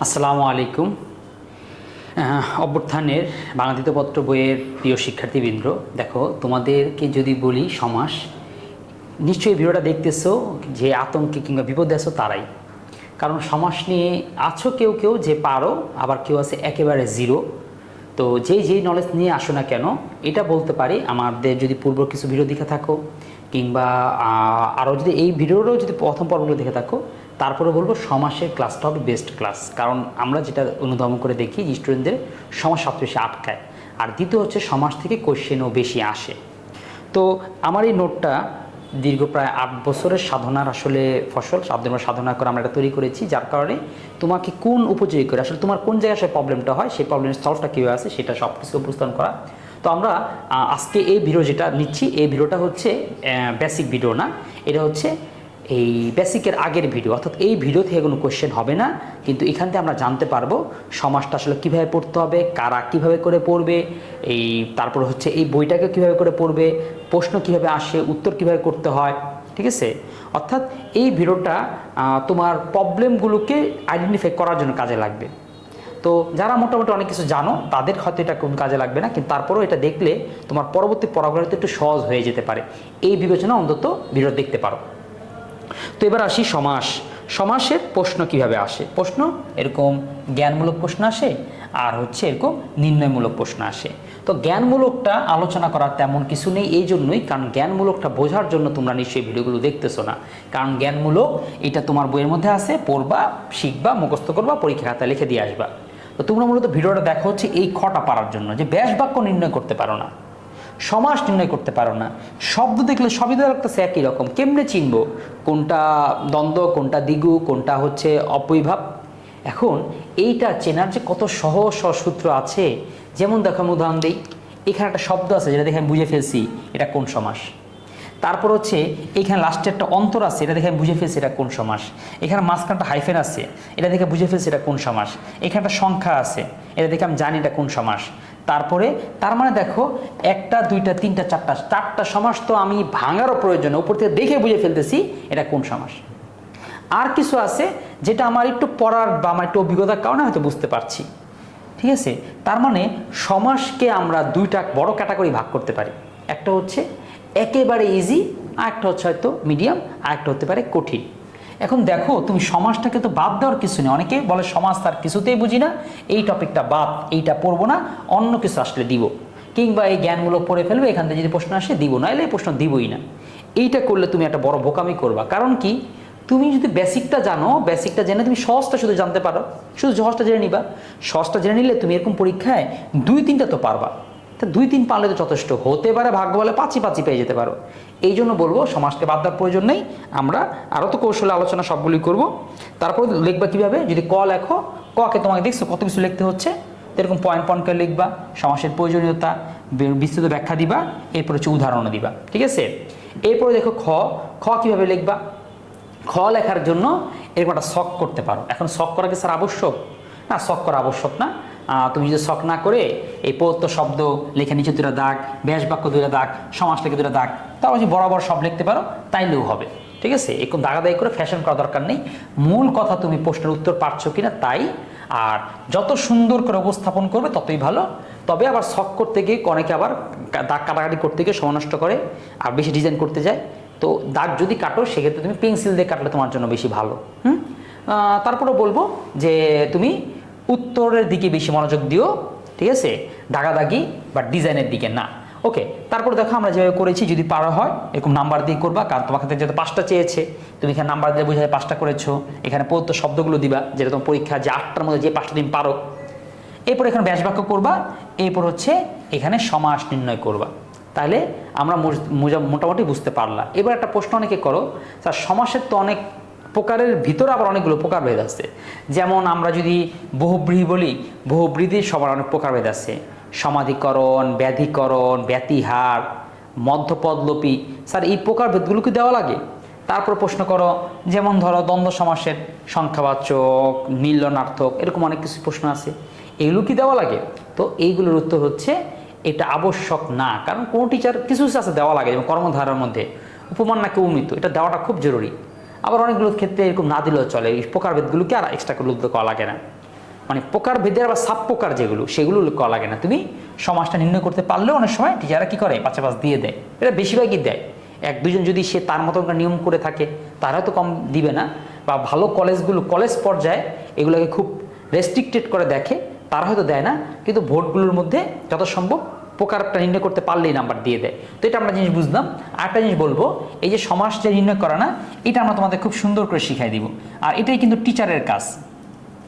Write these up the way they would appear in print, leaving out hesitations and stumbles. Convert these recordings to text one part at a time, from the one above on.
আসসালামু আলাইকুম। অভ্যুত্থানের বাংলা দ্বিতীয় পত্র বইয়ের প্রিয় শিক্ষার্থীবৃন্দ, দেখো তোমাদেরকে যদি বলি সমাস, নিশ্চয়ই ভিডিওটা দেখতেছো যে আতঙ্কে কিংবা বিপদে আছো তারাই। কারণ সমাস নিয়ে আছো কেউ কেউ যে পারো, আবার কেউ আছে একেবারে জিরো। তো যেই নলেজ নিয়ে আসো না কেন, এটা বলতে পারি আমাদের যদি পূর্ব কিছু ভিডিও দেখে থাকো কিংবা আরও যদি এই ভিডিওরও যদি প্রথম পর্বগুলো দেখে থাকো, তারপরে বলবো সমাসের ক্লাসটা হবে বেস্ট ক্লাস। কারণ আমরা যেটা অনুধাবন করে দেখি যে স্টুডেন্টদের সমাস সবচেয়ে বেশি আটকায়, আর দ্বিতীয় হচ্ছে সমাস থেকে কোশ্চেনও বেশি আসে। তো আমার এই নোটটা দীর্ঘ প্রায় 8 বছরের সাধনার আসলে ফসল, সাধনা করে আমরা এটা তৈরি করেছি, যার কারণে তোমাকে কোন উপযোগী করে আসলে তোমার কোন জায়গায় সে প্রবলেমটা হয়, সেই প্রবলেমের সলভটা কীভাবে আছে সেটা সব কিছু উপস্থাপন করা। তো আমরা আজকে এই ভিডিও যেটা নিচ্ছি, এই ভিডিওটা হচ্ছে বেসিক ভিডিও না, এটা হচ্ছে এই বেসিকের আগের ভিডিও, অর্থাৎ এই ভিডিও থেকে কোনো কোশ্চেন হবে না, কিন্তু এখান থেকে আমরা জানতে পারবো সমাজটা আসলে কীভাবে পড়তে হবে, কারা কীভাবে করে পড়বে, এই তারপর হচ্ছে এই বইটাকে কীভাবে করে পড়বে, প্রশ্ন কীভাবে আসে, উত্তর কীভাবে করতে হয়, ঠিক আছে। অর্থাৎ এই ভিডিওটা তোমার প্রবলেমগুলোকে আইডেন্টিফাই করার জন্য কাজে লাগবে। তো যারা মোটামুটি অনেক কিছু জানো তাদের হয়তো এটা কোন কাজে লাগবে না, কিন্তু তারপরেও এটা দেখলে তোমার পরবর্তী পড়াগুলোতে একটু সহজ হয়ে যেতে পারে, এই বিবেচনা অন্তত ভিডিও দেখতে পারো। তো এবার আসি সমাসের প্রশ্ন কিভাবে আসে। প্রশ্ন এরকম জ্ঞানমূলক প্রশ্ন আসে, আর হচ্ছে এরকম নির্ণয়মূলক প্রশ্ন আসে। তো জ্ঞানমূলকটা আলোচনা করার তেমন কিছু নেই, এই জন্যই, কারণ জ্ঞানমূলকটা বোঝার জন্য তোমরা নিশ্চয়ই ভিডিওগুলো দেখতেছো না। কারণ জ্ঞানমূলক এটা তোমার বইয়ের মধ্যে আছে, পড়বা, শিখবা, মুখস্থ করবা, পরীক্ষা খাতায় লিখে দিয়ে আসবা। তো তোমরা মূলত ভিডিওটা দেখো হচ্ছে এই খটা পারার জন্য, যে ব্যাস বাক্য নির্ণয় করতে পারো না, সমাস নির্ণয় করতে পারো না, শব্দ দেখলে সবই তো লাগতেছে একই রকম, কেমনে চিনবো কোনটা দ্বন্দ্ব, কোনটা দ্বিগু, কোনটা হচ্ছে অপরিভাব। এখন এইটা চেনার যে কত সহজ সহজ সূত্র আছে, যেমন দেখো আমি উদাহরণ দিই, এখানে একটা শব্দ আছে যেটা দেখে আমি বুঝে ফেলছি এটা কোন সমাস। তারপর হচ্ছে এইখানে লাস্টে একটা অন্তর আছে, এটা দেখে আমি বুঝে ফেলছি এটা কোন সমাস। এখানে মাঝখানটা হাইফেন আছে, এটা দেখে বুঝে ফেলছি এটা কোন সমাস। এখানে একটা সংখ্যা আছে, এটা দেখে আমি জানি এটা কোন সমাস। তারপরে তার মানে দেখো একটা দুইটা তিনটা চারটা সমাস তো আমি ভাঙারও প্রয়োজন, উপর থেকে দেখে বুঝে ফেলতেছি এটা কোন সমাস। আর কিছু আছে যেটা আমার একটু পড়ার বা আমার একটু অভিজ্ঞতার কারণে হয়তো বুঝতে পারছি, ঠিক আছে। তার মানে সমাসকে আমরা দুইটা বড় ক্যাটাগরি ভাগ করতে পারি, একটা হচ্ছে একেবারে ইজি, আর একটা হচ্ছে হয়তো মিডিয়াম, আর একটা হতে পারে কঠিন। এখন দেখো তুমি সমাজটাকে তো বাদ দেওয়ার কিছু নেই, অনেকে বলে সমাজ তার কিছুতেই বুঝি না, এই টপিকটা বাদ, এইটা পড়বো না, অন্য কিছু আসলে দিব, কিংবা এই জ্ঞানমূলক পড়ে ফেলবে, এখান থেকে যদি প্রশ্ন আসে দিব, না এলে এই প্রশ্ন দিবই না। এইটা করলে তুমি একটা বড় বোকামি করবা। কারণ কি, তুমি যদি বেসিকটা জানো, বেসিকটা জেনে তুমি সহজটা শুধু জানতে পারো, শুধু সহজটা জেনে নিবা। সহজটা জেনে নিলে তুমি এরকম পরীক্ষায় 2-3টা তো পারবা, তা 2-3 পারলে তো যথেষ্ট, হতে পারে ভাগ্য বলে 5-5 পেয়ে যেতে পারো। এই জন্য বলবো সমাজকে বাদ দেওয়ার প্রয়োজন নেই, আমরা আরও তো কৌশলে আলোচনা সবগুলি করব। তারপর লিখবা কীভাবে, যদি ক লেখো, ককে তোমাকে দেখছো কত কিছু লিখতে হচ্ছে, এরকম পয়েন্ট পয়েন্ট করে লিখবা, সমাসের প্রয়োজনীয়তা বিস্তৃত ব্যাখ্যা দিবা, এরপর হচ্ছে উদাহরণও দিবা, ঠিক আছে। এরপরে দেখো খ কীভাবে লিখবা। খ লেখার জন্য এরকম একটা শখ করতে পারো। এখন শখ করা কি স্যার আবশ্যক? না, শখ করা আবশ্যক না। তুমি যদি শখ না করে এই প্রদত্ত শব্দ লেখে নিচে 2টা দাগ, ব্যাস বাক্য 2টা দাগ, সমাস লিখে 2টা দাগ, তারপর যদি বরাবর সব লিখতে পারো তাইলেও হবে, ঠিক আছে। এরকম দাগাদাগি করে ফ্যাশন করা দরকার নেই। মূল কথা তুমি প্রশ্নের উত্তর পারছো কিনা তাই, আর যত সুন্দর করে উপস্থাপন করবে ততই ভালো। তবে আবার শখ করতে গিয়ে অনেকে আবার দাগ কাটাকাটি করতে গিয়ে সময় নষ্ট করে আর বেশি ডিজাইন করতে যায়। তো দাগ যদি কাটো সেক্ষেত্রে তুমি পেন্সিল দিয়ে কাটলে তোমার জন্য বেশি ভালো। তারপরে বলবো যে তুমি উত্তরের দিকে বেশি মনোযোগ দিও, ঠিক আছে, দাগাদাগি বা ডিজাইনের দিকে না। ওকে, তারপর দেখো আমরা যেভাবে করেছি, যদি পারা হয় এরকম নাম্বার দিয়ে করবা, কারণ তোমার কাছে যেহেতু 5টা চেয়েছে, তুমি এখানে নাম্বার দিয়ে বোঝায় 5টা করেছো, এখানে প্রদত্ত শব্দগুলো দিবা, যেটা তোমার পরীক্ষা যে 8টার মধ্যে যে 5টা তুমি পারো। এরপর এখানে ব্যাস বাক্য করবা, এরপর হচ্ছে এখানে সমাস নির্ণয় করবা। তাহলে আমরা মোটামুটি বুঝতে পারলাম। এবার একটা প্রশ্ন অনেকে করো, স্যার সমাসের তো অনেক প্রকারের ভিতরে আবার অনেকগুলো প্রকারভেদ আছে। যেমন আমরা যদি বহুব্রীহি বলি, বহুব্রীহির সবার অনেক প্রকারভেদ আছে, সমাধিকরণ, ব্যাধিকরণ, ব্যতিহার, মধ্যপদলোপী। স্যার এই প্রকারভেদগুলো কি দেওয়া লাগে? তারপর প্রশ্ন করো, যেমন ধরো দ্বন্দ্ব সমাসের সংখ্যাবাচক, মিলনার্থক, এরকম অনেক কিছু প্রশ্ন আছে, এগুলো কি দেওয়া লাগে? তো এইগুলোর উত্তর হচ্ছে এটা আবশ্যক না। কারণ কোনো টিচার কিছু আছে দেওয়া লাগে, যেমন কর্মধারার মধ্যে উপমান নাকি উমিত, এটা দেওয়াটা খুব জরুরি। আবার অনেকগুলো ক্ষেত্রে এরকম না দিলেও চলে, এই প্রকারভেদগুলোকে আর এক্সট্রা করে উল্লেখ করা লাগে না। মানে প্রকার ভেদের আবার সাব প্রকার যেগুলো সেগুলো করা লাগে না। তুমি সমাজটা নির্ণয় করতে পারলেও অনেক সময় টিচাররা কী করে পাঁচে পাঁচ দিয়ে দেয়, এটা বেশিরভাগই দেয়। এক দুজন যদি সে তার মতন নিয়ম করে থাকে তারা তো কম দিবে না, বা ভালো কলেজগুলো কলেজ পর্যায়ে এগুলোকে খুব রেস্ট্রিক্টেড করে দেখে তারা হয়তো দেয় না, কিন্তু ভোটগুলোর মধ্যে যত সম্ভব প্রকারটা নির্ণয় করতে পারলেই নাম্বার দিয়ে দেয়। তো এটা আমরা জিনিস বুঝলাম। আরেকটা জিনিস বলবো, এই যে সমাস যে নির্ণয় করা না, এটা আমরা তোমাদের খুব সুন্দর করে শিখাই দিব। আর এটাই কিন্তু টিচারের কাজ,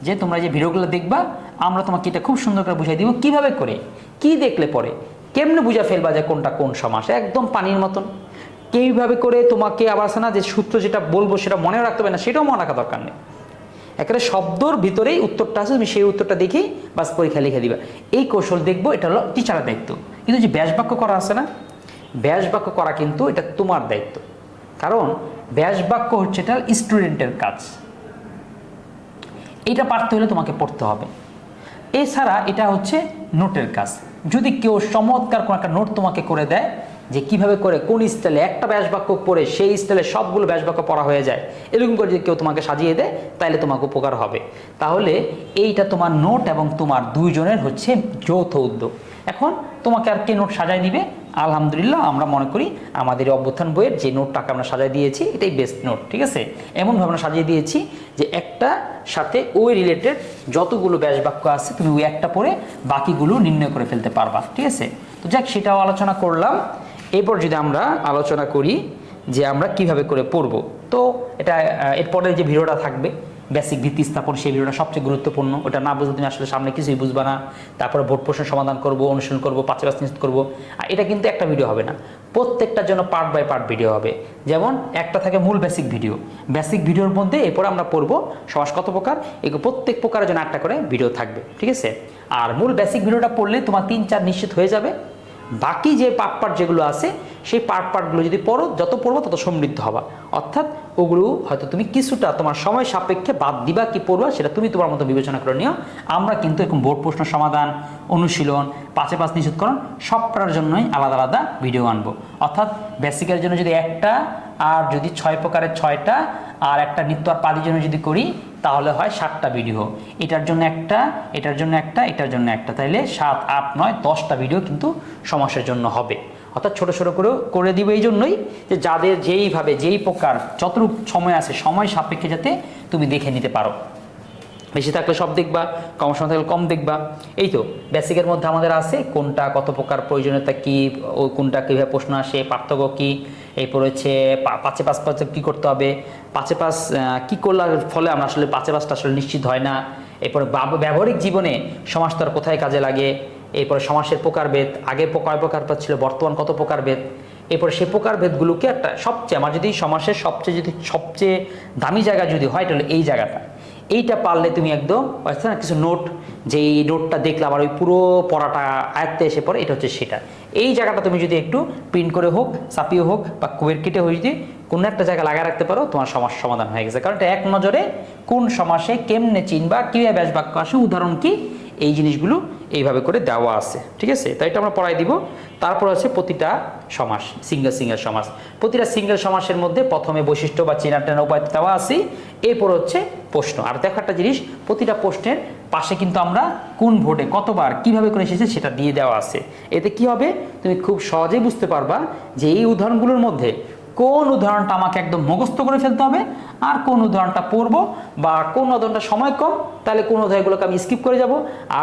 যে তোমরা যে ভিডিওগুলো দেখবা আমরা তোমাকে এটা খুব সুন্দর করে বুঝাই দিব কিভাবে করে, কি দেখলে পরে কেমনে বুঝা ফেলবা যে কোনটা কোন সমাস, একদম পানির মতন। কিভাবে করে তোমাকে আবার আছে না যে সূত্র যেটা বলবো সেটা মনেও রাখতে হবে না, সেটাও মনে রাখা দরকার নেই। একেবারে শব্দর ভিতরেই উত্তরটা আছে, তুমি সেই উত্তরটা দেখেই বাস পরীক্ষা লিখে দিবা। এই কৌশল দেখবো, এটা হলো টিচারের দায়িত্ব। কিন্তু যে ব্যাস বাক্য করা আছে না, ব্যাস বাক্য করা কিন্তু এটা তোমার দায়িত্ব, কারণ ব্যাস বাক্য হচ্ছে এটা স্টুডেন্টের কাজ। এটা পারতে হলে তোমাকে পড়তে হবে। এছাড়া এটা হচ্ছে নোটের কাজ। যদি কেউ চমৎকার কোনো একটা নোট তোমাকে করে দেয় যে কিভাবে করে কোন স্টাইলে একটা ব্যাস বাক্য পড়ে সেই স্টাইলে সবগুলো ব্যাস বাক্য পড়া হয়ে যায়, এরকম করে যদি কেউ তোমাকে সাজিয়ে দেয় তাহলে তোমাকে উপকার হবে। তাহলে এইটা তোমার নোট এবং তোমার দুইজনের হচ্ছে যৌথ উদ্যোগ। এখন তোমাকে আর কে নোট সাজায় দিবে? আলহামদুলিল্লাহ, আমরা মনে করি আমাদের অভ্যুত্থান বইয়ের যে নোটটাকে আমরা সাজিয়ে দিয়েছি এটাই বেস্ট নোট। ঠিক আছে, এমনভাবে আমরা সাজিয়ে দিয়েছি যে একটা সাথে ওই রিলেটেড যতগুলো ব্যাস বাক্য আছে তুমি ওই একটা পড়ে বাকিগুলো নির্ণয় করে ফেলতে পারবা। ঠিক আছে, তো যাক, সেটাও আলোচনা করলাম। এরপর যদি আমরা আলোচনা করি যে আমরা কিভাবে করে পড়ব, তো এটা এরপরে যে ভিডিওটা থাকবে বেসিক ভিত্তি স্থাপন, সেই ভিডিওটা সবচেয়ে গুরুত্বপূর্ণ। ওটা না বুঝলে তুমি আসলে সামনে কিছুই বুঝবা না। তারপরে বোর্ড প্রশ্ন সমাধান করব, অনুশীলন করব, পাঁচে পাঁচ নিশ্চিত করবো। আর এটা কিন্তু একটা ভিডিও হবে না, প্রত্যেকটার জন্য পার্ট বাই পার্ট ভিডিও হবে। যেমন একটা থাকে মূল বেসিক ভিডিও, বেসিক ভিডিওর মধ্যে এরপরে আমরা পড়বো সমাস কত প্রকার, এগুলো প্রত্যেক প্রকারের জন্য একটা করে ভিডিও থাকবে। ঠিক আছে, আর মূল বেসিক ভিডিওটা পড়লে তোমার 3-4 নিশ্চিত হয়ে যাবে। বাকি যে পার্ট যেগুলো আছে সেই পার্টগুলো যদি পড়ো, যত পড়বো তত সমৃদ্ধ হবা। অর্থাৎ ওগুলো হয়তো তুমি কিছুটা তোমার সময় সাপেক্ষে বাদ দিবা কি পড়বা সেটা তুমি তোমার মতো বিবেচনা করে নিও। আমরা কিন্তু এরকম বোর্ড প্রশ্ন সমাধান, অনুশীলন, পাঁচে পাঁচ নিশ্চিতকরণ সবটার জন্যই আলাদা আলাদা ভিডিও আনবো। অর্থাৎ বেসিকের জন্য যদি একটা, আর যদি 6 প্রকারের 6টা, আর একটা নিত্য আর পাদির জন্য যদি করি তাহলে হয় 7টা ভিডিও। এটার জন্য একটা, এটার জন্য একটা, এটার জন্য একটা, তাইলে 7, 8, 9, 10টা ভিডিও কিন্তু সমাসের জন্য হবে। অর্থাৎ ছোটো ছোটো করে দিবে এই জন্যই যে যাদের যেইভাবে যেই প্রকার যতটুকু সময় আছে সময় সাপেক্ষে যাতে তুমি দেখে নিতে পারো। বেশি থাকলে সব দেখবা, কম সময় থাকলে কম দেখবা। এই তো বেসিকের মধ্যে আমাদের আছে কোনটা কত প্রকার, প্রয়োজনীয়তা কী, ও কোনটা কীভাবে প্রশ্ন আসে, পার্থক্য কী, এরপর হচ্ছে পাঁচে পাঁচ কী করতে হবে, পাঁচে পাঁচ কী করলে ফলে আমরা আসলে পাঁচে পাঁচটা আসলে নিশ্চিত হয় না। এরপরে ব্যবহারিক জীবনে সমাজটার কোথায় কাজে লাগে, এরপরে সমাসের প্রকারভেদ, আগে কয় প্রকারভেদ ছিল, বর্তমান কত প্রকারভেদ, এরপরে সেই প্রকারভেদগুলোকে একটা সবচেয়ে আমার যদি সমাসের সবচেয়ে দামি জায়গা যদি হয় এটা হলো এই জায়গাটা। এইটা পারলে তুমি একদম না কিছু নোট, যে এই নোটটা দেখলে আবার ওই পুরো পড়াটা আয়ত্তে এসে পড়ে, এটা হচ্ছে সেটা। এই জায়গাটা তুমি যদি একটু প্রিন্ট করে হোক, ছাপিয়ে হোক, বা কুবের কেটে হোক, যদি কোনো একটা জায়গা লাগায় রাখতে পারো তোমার সমাস সমাধান হয়ে গেছে। কারণ এটা এক নজরে কোন সমাসে কেমনে চিনবা, কীভাবে ব্যাস বাক্য আসে, উদাহরণ কি, এই জিনিসগুলো এইভাবে করে দেওয়া আছে। ঠিক আছে, তাই এটা আমরা পড়াই দিব। তারপর আছে প্রতিটা সমাস, সিঙ্গেল সমাস। প্রতিটা সিঙ্গেল সমাসের মধ্যে প্রথমে বৈশিষ্ট্য বা চেনা উপায় দেওয়া আছে, এরপর হচ্ছে প্রশ্ন। আর দেখো একটা জিনিস, প্রতিটা প্রশ্নের পাশে কিন্তু আমরা কোন ভোটে কতবার কিভাবে করে এসেছে সেটা দিয়ে দেওয়া আছে। এতে কি হবে, তুমি খুব সহজেই বুঝতে পারবা যে এই উদাহরণগুলোর মধ্যে কোন উদাহরণটা আমাকে একদম মুখস্থ করে ফেলতে হবে, আর কোন উদাহরণটা পড়বো, বা কোন উদাহরণটা সময় কম তাহলে কোন উদাহরণগুলোকে আমি স্কিপ করে যাব,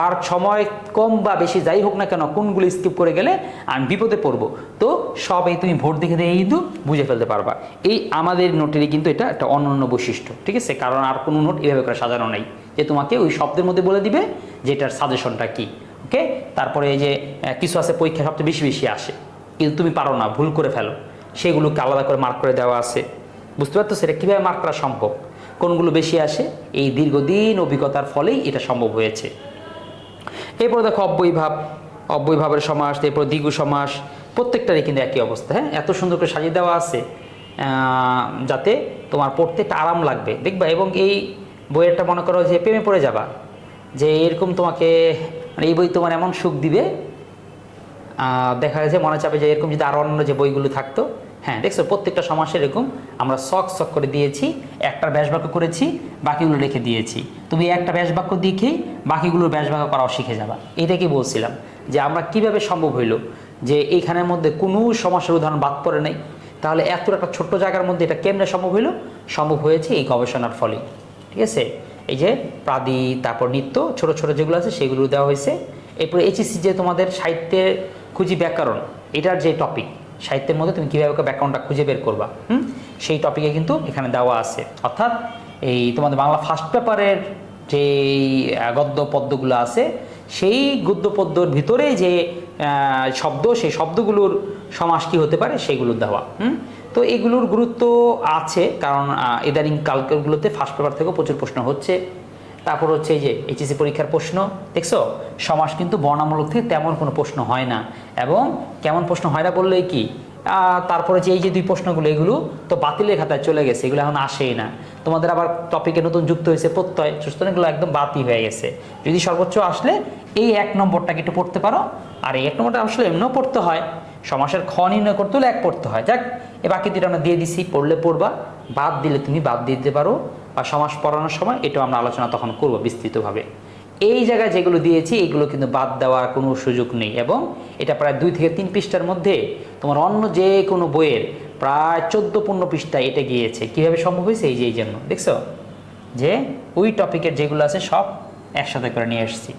আর সময় কম বা বেশি যাই হোক না কেন কোনগুলো স্কিপ করে গেলে আমি বিপদে পড়বো। তো সব এই তুমি ভোট দেখে দিয়ে কিন্তু বুঝে ফেলতে পারবা। এই আমাদের নোটেরই কিন্তু এটা একটা অনন্য বৈশিষ্ট্য। ঠিক আছে, কারণ আর কোনো নোট এভাবে করে সাজানো নেই যে তোমাকে ওই শব্দের মধ্যে বলে দিবে যে এটার সাজেশনটা কি। ওকে, তারপরে এই যে কিছু আছে পরীক্ষা সবচেয়ে বেশি আসে কিন্তু তুমি পারো না, ভুল করে ফেলো, সেগুলোকে আলাদা করে মার্ক করে দেওয়া আছে। বুঝতে পারতো সেটা কীভাবে মার্ক করা সম্ভব, কোনগুলো বেশি আসে, এই দীর্ঘদিন অভিজ্ঞতার ফলেই এটা সম্ভব হয়েছে। এরপর দেখো অব্যয়ভাবের সমাস, এরপর দ্বিগু সমাস, প্রত্যেকটারই কিন্তু একই অবস্থা। হ্যাঁ, এত সুন্দর করে সাজিয়ে দেওয়া আছে যাতে তোমার পড়তে একটা আরাম লাগবে দেখবা। এবং এই বইয়েরটা মনে করো যে প্রেমে পড়ে যাবা, যে এরকম তোমাকে মানে এই বই তোমার এমন সুখ দিবে, দেখা গেছে মনে চাবে যে এরকম যদি আরও অন্য যে বইগুলো থাকতো হ্যাঁ দেখছো প্রত্যেকটা সমাসে এরকম আমরা শক করে দিয়েছি, একটার ব্যাস বাক্য করেছি, বাকিগুলো রেখে দিয়েছি। তুমি একটা ব্যাস বাক্য দেখেই বাকিগুলোর ব্যাস বাক্য করাও শিখে যাবা। এটা কি বলছিলাম যে আমরা কিভাবে সম্ভব হইল যে এইখানের মধ্যে কোনো সমাসের উদাহরণ বাদ পড়ে নাই, তাহলে এত একটা ছোট্ট জায়গার মধ্যে এটা কেমনে সম্ভব হইল? সম্ভব হয়েছে এই গবেষণার ফলে। ঠিক আছে, এই যে প্রাদি, তারপর নিত্য, ছোট ছোট যেগুলো আছে সেগুলো দেওয়া হয়েছে। এরপরে এইচএসসি যে তোমাদের সাহিত্যের খুঁজি ব্যাকরণ, এটার যে টপিক, সাহিত্যের মধ্যে তুমি কীভাবে ব্যাকরণটা খুঁজে বের করবা, সেই টপিকে কিন্তু এখানে দেওয়া আছে। অর্থাৎ এই তোমাদের বাংলা ফার্স্ট পেপারের যে গদ্য পদ্যগুলো আছে, সেই গদ্য পদ্যর ভিতরে যে শব্দ, সেই শব্দগুলোর সমাস কী হতে পারে সেগুলো দেওয়া। তো এগুলোর গুরুত্ব আছে, কারণ ইদানিং কালগুলোতে ফার্স্ট পেপার থেকেও প্রচুর প্রশ্ন হচ্ছে। তারপর হচ্ছে এই যে এইচএসসি পরীক্ষার প্রশ্ন দেখছো, সমাস কিন্তু বর্ণামূলক থেকে তেমন কোনো প্রশ্ন হয় না। এবং কেমন প্রশ্ন হয় না বললেই কি, তারপরে যে এই যে দুই প্রশ্নগুলো, এগুলো তো বাতিলের খাতায় চলে গেছে, এগুলো এখন আসেই না। তোমাদের আবার টপিকে নতুন যুক্ত হয়েছে প্রত্যয়, সুতরাং এগুলো একদম বাতিল হয়ে গেছে। যদি সর্বোচ্চ আসলে এই 1 নম্বরটাকে একটু পড়তে পারো, আর এই 1 নম্বরটা আসলে এমনিও পড়তে হয়, সমাসের খ নির্ণয় করতে হলে 1 পড়তে হয়। যাক, এ বাকি দুটো আমরা দিয়ে দিছি, পড়লে পড়বা, বাদ দিলে তুমি বাদ দিয়ে দিতে পারো, বা সমাস পড়ানোর সময় এটাও আমরা আলোচনা তখন করব বিস্তৃতভাবে। এই জায়গায় যেগুলো দিয়েছি এগুলো কিন্তু বাদ দেওয়ার কোনো সুযোগ নেই, এবং এটা প্রায় 2 থেকে 3 পৃষ্ঠার মধ্যে তোমার অন্য যে কোনো বইয়ের প্রায় 14-15 পৃষ্ঠায় এটা গিয়েছে। কীভাবে সম্ভব হয়েছে? এই যে এই জন্য দেখছো যে ওই টপিকের যেগুলো আছে সব একসাথে করে নিয়ে এসেছি।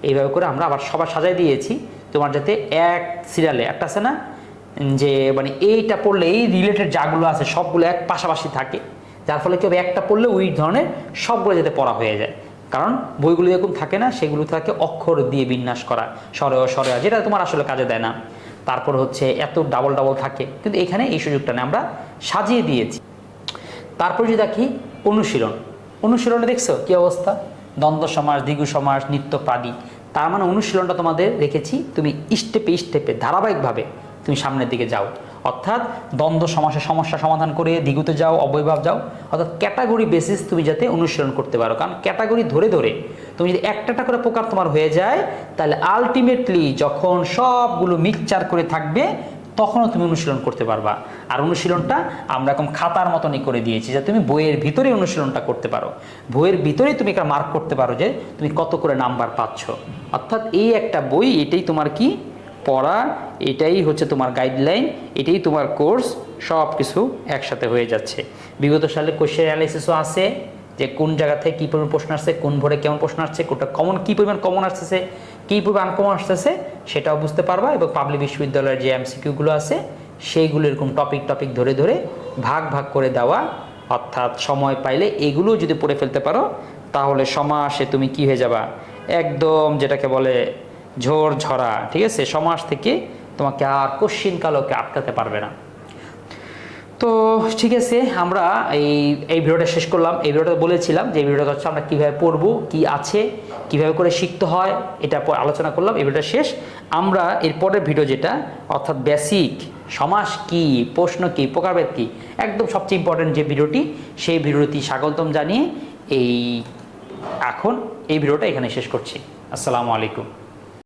এইভাবে করে আমরা আবার সবার সাজাই দিয়েছি, তোমার যাতে এক সিরিয়ালে একটা আছে না যে মানে এইটা পড়লে এই রিলেটেড যাগুলো আছে সবগুলো এক পাশাপাশি থাকে, যার ফলে কেউ একটা পড়লে ওই ধরনের সবগুলো যাতে পড়া হয়ে যায়। কারণ বইগুলো এরকম থাকে না, সেগুলো থাকে অক্ষর দিয়ে বিন্যাস করা, স্বরে স্বরে, যেটা তোমার আসলে কাজে দেয় না। তারপর হচ্ছে এত ডাবল থাকে, কিন্তু এখানে এই সুযোগটা নিয়ে আমরা সাজিয়ে দিয়েছি। তারপর যদি দেখি অনুশীলনে দেখছো কি অবস্থা, দ্বন্দ্ব সমাস, দ্বিগু সমাস, নিত্য, প্রাদি। তার মানে অনুশীলনটা তোমাদের রেখেছি, তুমি স্টেপে ধারাবাহিকভাবে তুমি সামনের দিকে যাও। অর্থাৎ দ্বন্দ্ব সমাসের সমস্যা সমাধান করে দ্বিগুতে যাও, অব্যয়ভাব যাও, অর্থাৎ ক্যাটাগরি বেসিস তুমি যাতে অনুশীলন করতে পারো। কারণ ক্যাটাগরি ধরে তুমি যদি একটা করে প্রকার তোমার হয়ে যায়, তাহলে আলটিমেটলি যখন সবগুলো মিক্সচার করে থাকবে তখনও তুমি অনুশীলন করতে পারবা। আর অনুশীলনটা আমরা এখন খাতার মতনই করে দিয়েছি, যে তুমি বইয়ের ভিতরে অনুশীলনটা করতে পারো, বইয়ের ভিতরেই তুমি একটা মার্ক করতে পারো যে তুমি কত করে নাম্বার পাচ্ছ। অর্থাৎ এই একটা বই, এটাই তোমার কি পড়া, এটাই হচ্ছে তোমার গাইডলাইন, এটাই তোমার কোর্স, সব কিছু একসাথে হয়ে যাচ্ছে। বিগত সালে কোশ্চেন অ্যানালাইসিসও আছে, যে কোন জায়গা থেকে কী পরিমাণ প্রশ্ন আসছে, কোন ভোরে কেমন প্রশ্ন আসছে, কোনটা কমন, কী পরিমাণ কমন আসতেছে, কী পরিমাণ আনকমন আসতেছে, সেটাও বুঝতে পারবা। এবং পাবলিক বিশ্ববিদ্যালয়ের যে এমসিকিউগুলো আছে সেইগুলো এরকম টপিক ধরে ভাগ করে দেওয়া। অর্থাৎ সময় পাইলে এগুলো যদি পড়ে ফেলতে পারো, তাহলে সমাসে তুমি কি হয়ে যাবা, একদম যেটাকে বলে ঝরা। ঠিক আছে, সমাস থেকে তোমাকে আর কোশ্চিন কালকে আটকাতে পারবে না। তো ঠিক আছে, আমরা এই ভিডিওটা শেষ করলাম। এই ভিডিওটা বলেছিলাম যে এই ভিডিওটা হচ্ছে আমরা কীভাবে পড়বো, কি আছে, কিভাবে করে শিখতে হয়, এটা আলোচনা করলাম। এই ভিডিওটা শেষ। আমরা এরপরের ভিডিও যেটা, অর্থাৎ বেসিক সমাস কি, প্রশ্ন কি, প্রকারভেদ কি, একদম সবচেয়ে ইম্পর্টেন্ট যে ভিডিওটি, সেই ভিডিওটি স্বাগতম জানিয়ে এখন এই ভিডিওটা এখানে শেষ করছি। আসসালামু আলাইকুম।